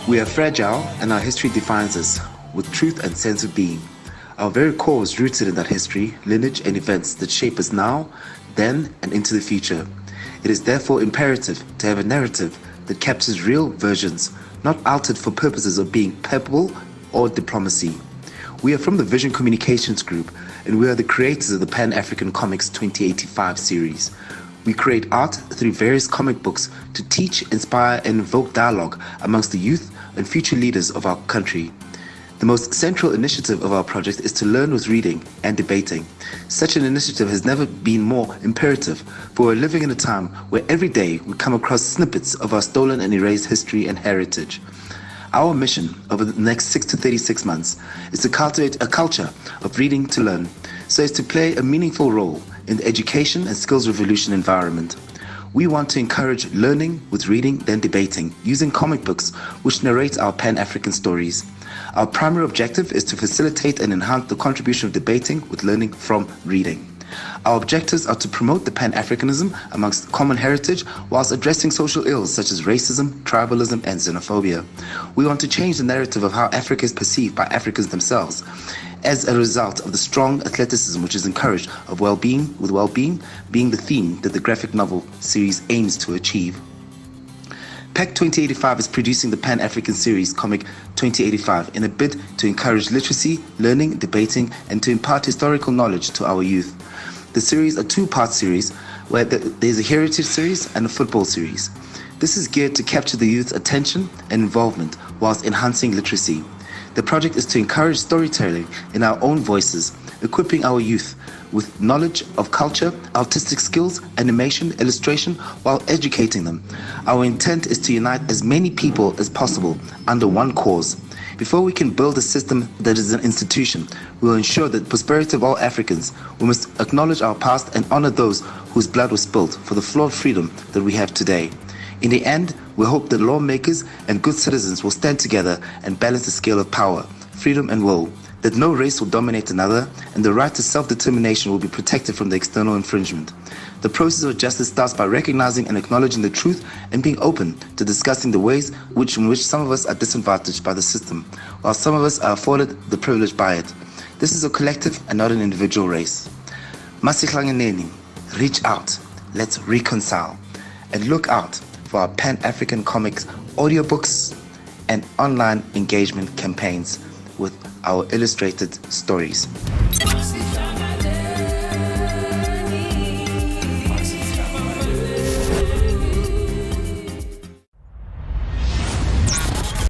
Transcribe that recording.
We are fragile and our history defines us, with truth and sense of being. Our very core is rooted in that history, lineage and events that shape us now, then and into the future. It is therefore imperative to have a narrative that captures real versions, not altered for purposes of being palpable or diplomacy. We are from the Vision Communications Group, and we are the creators of the Pan-African Comics 2085 series. We create art through various comic books to teach, inspire, and invoke dialogue amongst the youth and future leaders of our country. The most central initiative of our project is to learn with reading and debating. Such an initiative has never been more imperative, for we're living in a time where every day we come across snippets of our stolen and erased history and heritage. Our mission over the next 6 to 36 months is to cultivate a culture of reading to learn, so as to play a meaningful role in the education and skills revolution environment. We want to encourage learning with reading, then debating, using comic books which narrate our Pan-African stories. Our primary objective is to facilitate and enhance the contribution of debating with learning from reading. Our objectives are to promote the Pan-Africanism amongst common heritage whilst addressing social ills such as racism, tribalism, and xenophobia. We want to change the narrative of how Africa is perceived by Africans themselves as a result of the strong athleticism which is encouraged of well-being, with well-being being the theme that the graphic novel series aims to achieve. PAC2085 is producing the Pan-African series Comic 2085 in a bid to encourage literacy, learning, debating, and to impart historical knowledge to our youth. The series is a two-part series where there's a heritage series and a football series. This is geared to capture the youth's attention and involvement whilst enhancing literacy. The project is to encourage storytelling in our own voices, equipping our youth with knowledge of culture, artistic skills, animation, illustration, while educating them. Our intent is to unite as many people as possible under one cause. Before we can build a system that is an institution, we will ensure the prosperity of all Africans. We must acknowledge our past and honor those whose blood was spilled for the flawed freedom that we have today. In the end, we hope that lawmakers and good citizens will stand together and balance the scale of power, freedom and will, that no race will dominate another, and the right to self-determination will be protected from the external infringement. The process of justice starts by recognizing and acknowledging the truth and being open to discussing the ways in which some of us are disadvantaged by the system, while some of us are afforded the privilege by it. This is a collective and not an individual race. Masihlanganeni, reach out, let's reconcile, and look out for our Pan-African Comics audiobooks and online engagement campaigns with our illustrated stories.